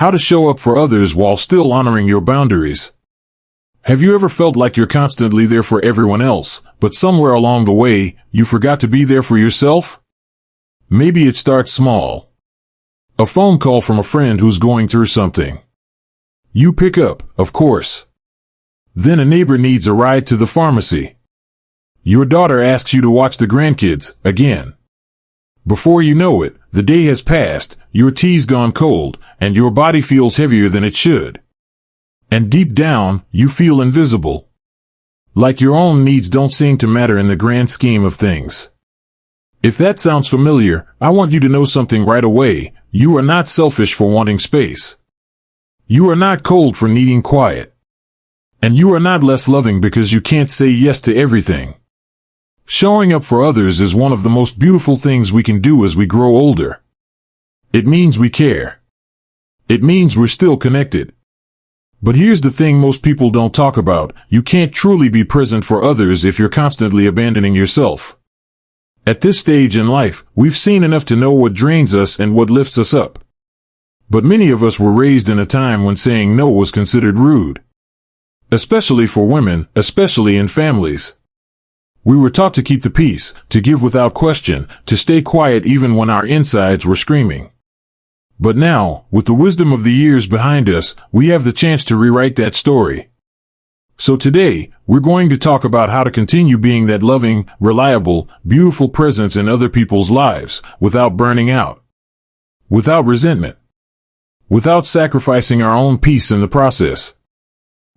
How to show up for others while still honoring your boundaries. Have you ever felt like you're constantly there for everyone else, but somewhere along the way, you forgot to be there for yourself? Maybe it starts small. A phone call from a friend who's going through something. You pick up, of course. Then a neighbor needs a ride to the pharmacy. Your daughter asks you to watch the grandkids, again. Before you know it, the day has passed, your tea's gone cold, and your body feels heavier than it should. And deep down, you feel invisible. Like your own needs don't seem to matter in the grand scheme of things. If that sounds familiar, I want you to know something right away. You are not selfish for wanting space. You are not cold for needing quiet. And you are not less loving because you can't say yes to everything. Showing up for others is one of the most beautiful things we can do as we grow older. It means we care. It means we're still connected. But here's the thing most people don't talk about. You can't truly be present for others if you're constantly abandoning yourself. At this stage in life, we've seen enough to know what drains us and what lifts us up. But many of us were raised in a time when saying no was considered rude. Especially for women, especially in families. We were taught to keep the peace, to give without question, to stay quiet even when our insides were screaming. But now, with the wisdom of the years behind us, we have the chance to rewrite that story. So today, we're going to talk about how to continue being that loving, reliable, beautiful presence in other people's lives, without burning out. Without resentment. Without sacrificing our own peace in the process.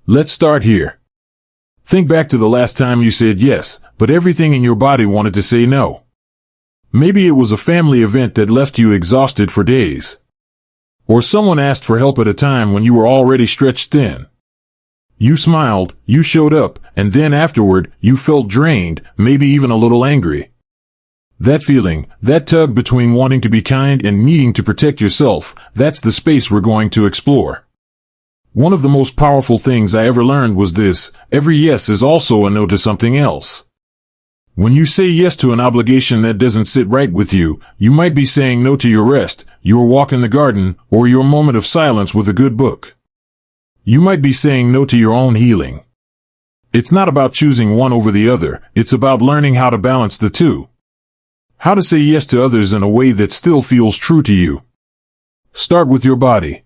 Let's start here. Think back to the last time you said yes, but everything in your body wanted to say no. Maybe it was a family event that left you exhausted for days. Or someone asked for help at a time when you were already stretched thin. You smiled, you showed up, and then afterward, you felt drained, maybe even a little angry. That feeling, that tug between wanting to be kind and needing to protect yourself, that's the space we're going to explore. One of the most powerful things I ever learned was this: every yes is also a no to something else. When you say yes to an obligation that doesn't sit right with you, you might be saying no to your rest, your walk in the garden, or your moment of silence with a good book. You might be saying no to your own healing. It's not about choosing one over the other, it's about learning how to balance the two. How to say yes to others in a way that still feels true to you. Start with your body.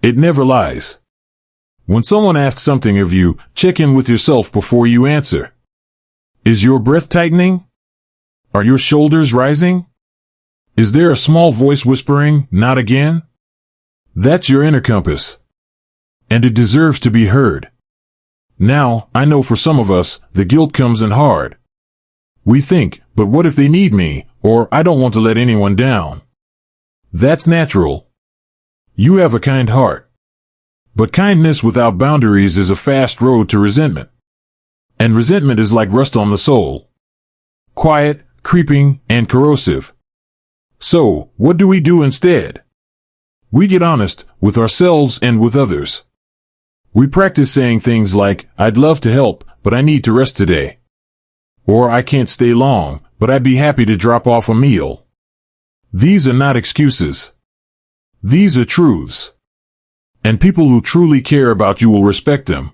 It never lies. When someone asks something of you, check in with yourself before you answer. Is your breath tightening? Are your shoulders rising? Is there a small voice whispering, "Not again"? That's your inner compass. And it deserves to be heard. Now, I know for some of us, the guilt comes in hard. We think, but what if they need me, or I don't want to let anyone down? That's natural. You have a kind heart. But kindness without boundaries is a fast road to resentment. And resentment is like rust on the soul. Quiet, creeping, and corrosive. So, what do we do instead? We get honest, with ourselves and with others. We practice saying things like, "I'd love to help, but I need to rest today." Or, "I can't stay long, but I'd be happy to drop off a meal." These are not excuses. These are truths. And people who truly care about you will respect them.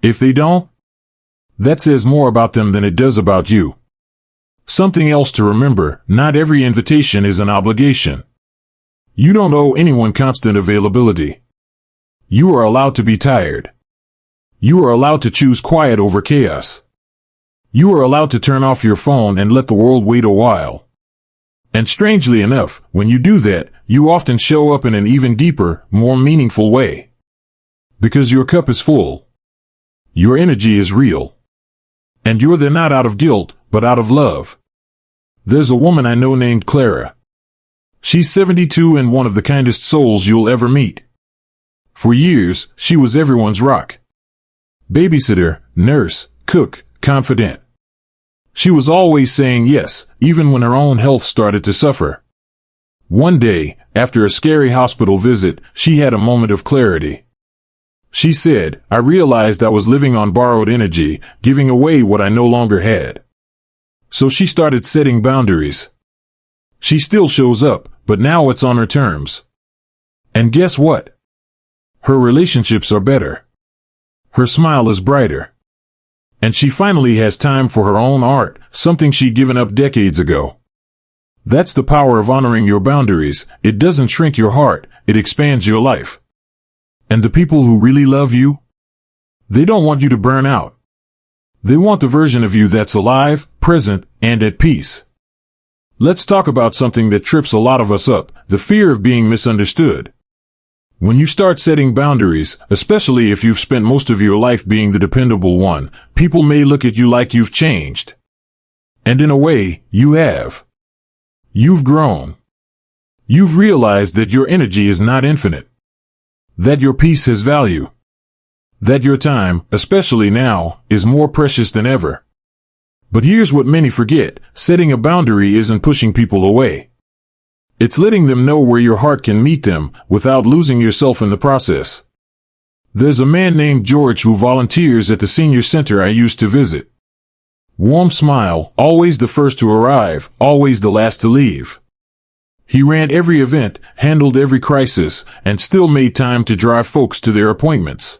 If they don't, that says more about them than it does about you. Something else to remember: not every invitation is an obligation. You don't owe anyone constant availability. You are allowed to be tired. You are allowed to choose quiet over chaos. You are allowed to turn off your phone and let the world wait a while. And strangely enough, when you do that, you often show up in an even deeper, more meaningful way. Because your cup is full. Your energy is real. And you're there not out of guilt, but out of love. There's a woman I know named Clara. She's 72 and one of the kindest souls you'll ever meet. For years, she was everyone's rock. Babysitter, nurse, cook, confidant. She was always saying yes, even when her own health started to suffer. One day, after a scary hospital visit, she had a moment of clarity. She said, "I realized I was living on borrowed energy, giving away what I no longer had." So she started setting boundaries. She still shows up, but now it's on her terms. And guess what? Her relationships are better. Her smile is brighter. And she finally has time for her own art, something she'd given up decades ago. That's the power of honoring your boundaries. It doesn't shrink your heart, it expands your life. And the people who really love you? They don't want you to burn out. They want the version of you that's alive, present, and at peace. Let's talk about something that trips a lot of us up, the fear of being misunderstood. When you start setting boundaries, especially if you've spent most of your life being the dependable one, people may look at you like you've changed. And in a way, you have. You've grown. You've realized that your energy is not infinite. That your peace has value. That your time, especially now, is more precious than ever. But here's what many forget: setting a boundary isn't pushing people away. It's letting them know where your heart can meet them without losing yourself in the process. There's a man named George who volunteers at the senior center I used to visit. Warm smile, always the first to arrive, always the last to leave. He ran every event, handled every crisis, and still made time to drive folks to their appointments.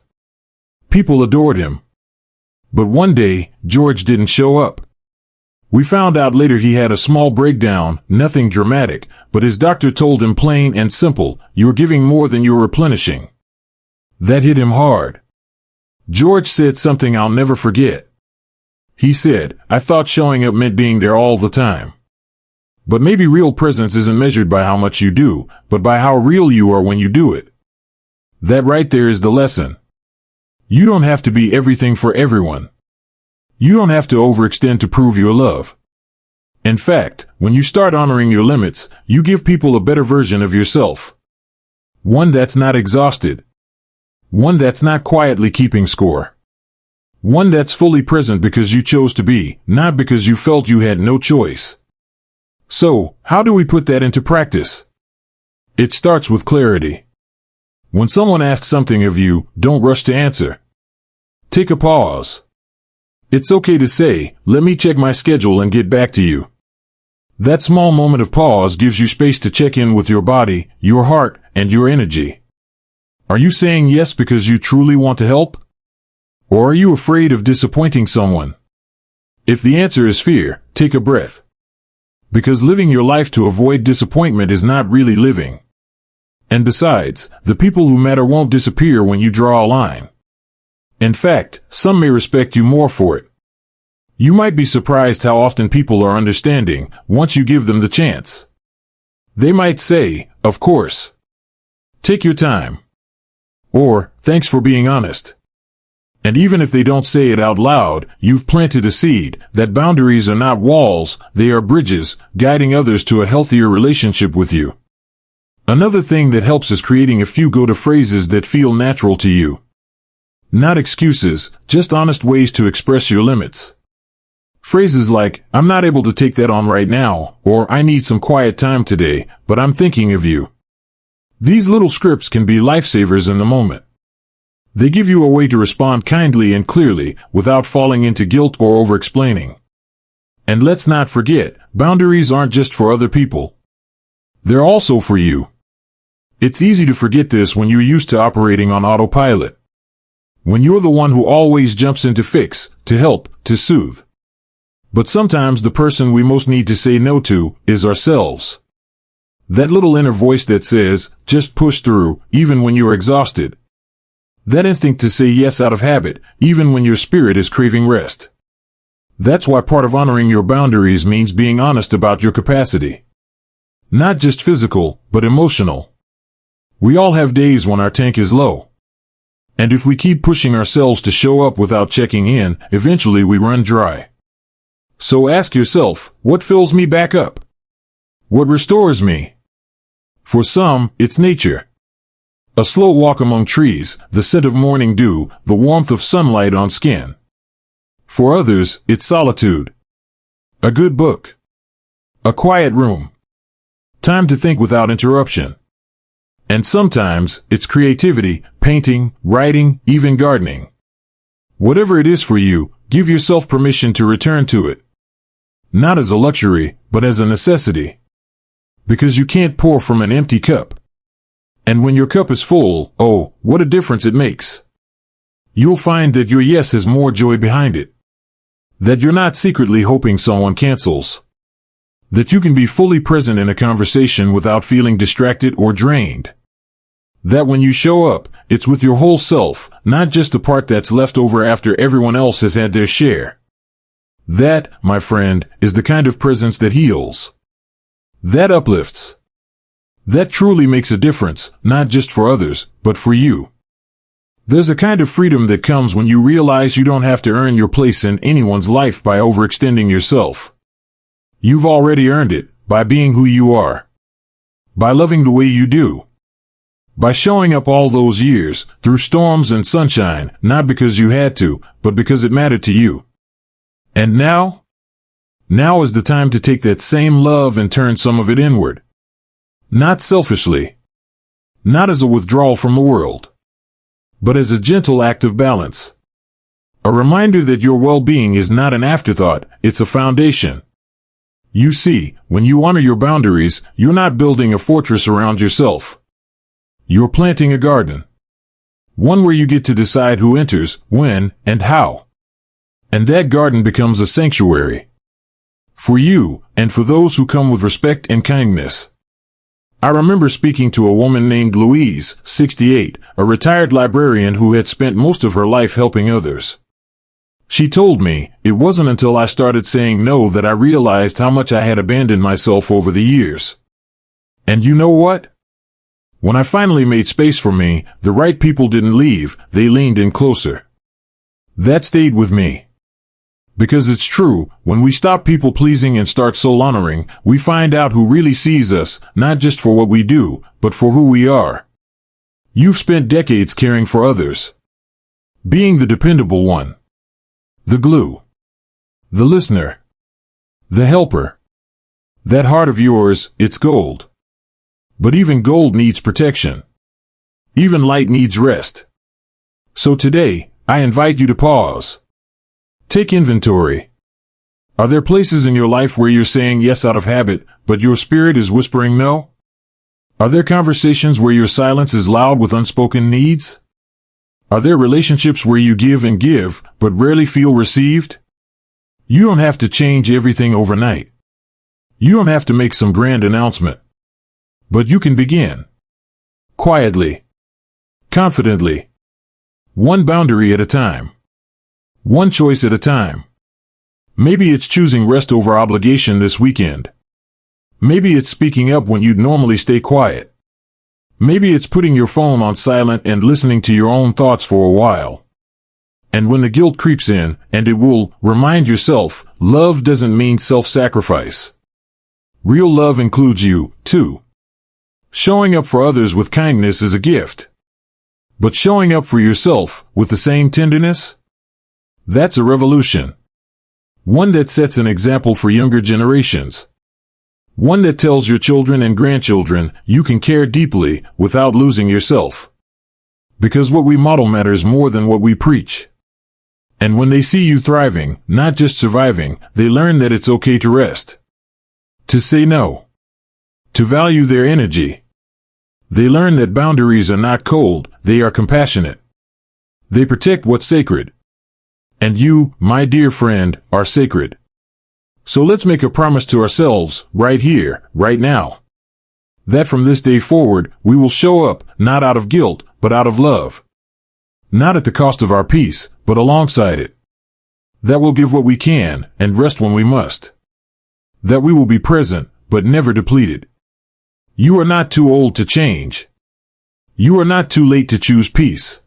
People adored him. But one day, George didn't show up. We found out later he had a small breakdown, nothing dramatic, but his doctor told him plain and simple, "You're giving more than you're replenishing." That hit him hard. George said something I'll never forget. He said, "I thought showing up meant being there all the time. But maybe real presence isn't measured by how much you do, but by how real you are when you do it." That right there is the lesson. You don't have to be everything for everyone. You don't have to overextend to prove your love. In fact, when you start honoring your limits, you give people a better version of yourself. One that's not exhausted. One that's not quietly keeping score. One that's fully present because you chose to be, not because you felt you had no choice. So, how do we put that into practice? It starts with clarity. When someone asks something of you, don't rush to answer. Take a pause. It's okay to say, "Let me check my schedule and get back to you." That small moment of pause gives you space to check in with your body, your heart, and your energy. Are you saying yes because you truly want to help? Or are you afraid of disappointing someone? If the answer is fear, take a breath. Because living your life to avoid disappointment is not really living. And besides, the people who matter won't disappear when you draw a line. In fact, some may respect you more for it. You might be surprised how often people are understanding once you give them the chance. They might say, "Of course. Take your time." Or, "Thanks for being honest." And even if they don't say it out loud, you've planted a seed that boundaries are not walls, they are bridges, guiding others to a healthier relationship with you. Another thing that helps is creating a few go-to phrases that feel natural to you. Not excuses, just honest ways to express your limits. Phrases like, "I'm not able to take that on right now," or "I need some quiet time today, but I'm thinking of you." These little scripts can be lifesavers in the moment. They give you a way to respond kindly and clearly without falling into guilt or over-explaining. And let's not forget, boundaries aren't just for other people. They're also for you. It's easy to forget this when you're used to operating on autopilot. When you're the one who always jumps in to fix, to help, to soothe. But sometimes the person we most need to say no to is ourselves. That little inner voice that says, "Just push through," even when you're exhausted. That instinct to say yes out of habit, even when your spirit is craving rest. That's why part of honoring your boundaries means being honest about your capacity. Not just physical, but emotional. We all have days when our tank is low. And if we keep pushing ourselves to show up without checking in, eventually we run dry. So ask yourself, what fills me back up? What restores me? For some, it's nature. A slow walk among trees, the scent of morning dew, the warmth of sunlight on skin. For others, it's solitude. A good book. A quiet room. Time to think without interruption. And sometimes, it's creativity, painting, writing, even gardening. Whatever it is for you, give yourself permission to return to it. Not as a luxury, but as a necessity. Because you can't pour from an empty cup. And when your cup is full, oh, what a difference it makes. You'll find that your yes has more joy behind it. That you're not secretly hoping someone cancels. That you can be fully present in a conversation without feeling distracted or drained. That when you show up, it's with your whole self, not just the part that's left over after everyone else has had their share. That, my friend, is the kind of presence that heals. That uplifts. That truly makes a difference, not just for others, but for you. There's a kind of freedom that comes when you realize you don't have to earn your place in anyone's life by overextending yourself. You've already earned it, by being who you are. By loving the way you do. By showing up all those years, through storms and sunshine, not because you had to, but because it mattered to you. And now? Now is the time to take that same love and turn some of it inward. Not selfishly. Not as a withdrawal from the world. But as a gentle act of balance. A reminder that your well-being is not an afterthought, it's a foundation. You see, when you honor your boundaries, you're not building a fortress around yourself. You're planting a garden. One where you get to decide who enters, when, and how. And that garden becomes a sanctuary. For you, and for those who come with respect and kindness. I remember speaking to a woman named Louise, 68, a retired librarian who had spent most of her life helping others. She told me, it wasn't until I started saying no that I realized how much I had abandoned myself over the years. And you know what? When I finally made space for me, the right people didn't leave, they leaned in closer. That stayed with me. Because it's true, when we stop people-pleasing and start soul-honoring, we find out who really sees us, not just for what we do, but for who we are. You've spent decades caring for others. Being the dependable one. The glue. The listener. The helper. That heart of yours, it's gold. But even gold needs protection. Even light needs rest. So today, I invite you to pause. Take inventory. Are there places in your life where you're saying yes out of habit, but your spirit is whispering no? Are there conversations where your silence is loud with unspoken needs? Are there relationships where you give and give, but rarely feel received? You don't have to change everything overnight. You don't have to make some grand announcement. But you can begin. Quietly. Confidently. One boundary at a time. One choice at a time. Maybe it's choosing rest over obligation this weekend. Maybe it's speaking up when you'd normally stay quiet. Maybe it's putting your phone on silent and listening to your own thoughts for a while. And when the guilt creeps in, and it will, remind yourself, love doesn't mean self-sacrifice. Real love includes you, too. Showing up for others with kindness is a gift. But showing up for yourself, with the same tenderness? That's a revolution. One that sets an example for younger generations. One that tells your children and grandchildren you can care deeply without losing yourself. Because what we model matters more than what we preach. And when they see you thriving, not just surviving, they learn that it's okay to rest. To say no. To value their energy. They learn that boundaries are not cold, they are compassionate. They protect what's sacred. And you, my dear friend, are sacred. So let's make a promise to ourselves, right here, right now. That from this day forward, we will show up, not out of guilt, but out of love. Not at the cost of our peace, but alongside it. That we'll give what we can, and rest when we must. That we will be present, but never depleted. You are not too old to change. You are not too late to choose peace.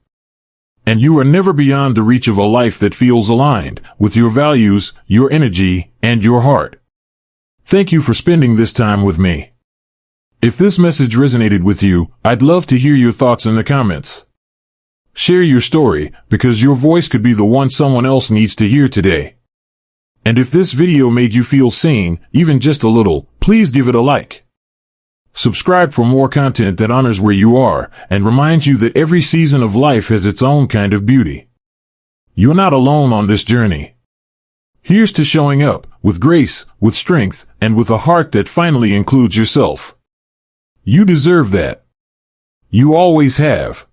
And you are never beyond the reach of a life that feels aligned with your values, your energy, and your heart. Thank you for spending this time with me. If this message resonated with you, I'd love to hear your thoughts in the comments. Share your story, because your voice could be the one someone else needs to hear today. And if this video made you feel seen, even just a little, please give it a like. Subscribe for more content that honors where you are and reminds you that every season of life has its own kind of beauty. You're not alone on this journey. Here's to showing up with grace, with strength, and with a heart that finally includes yourself. You deserve that. You always have.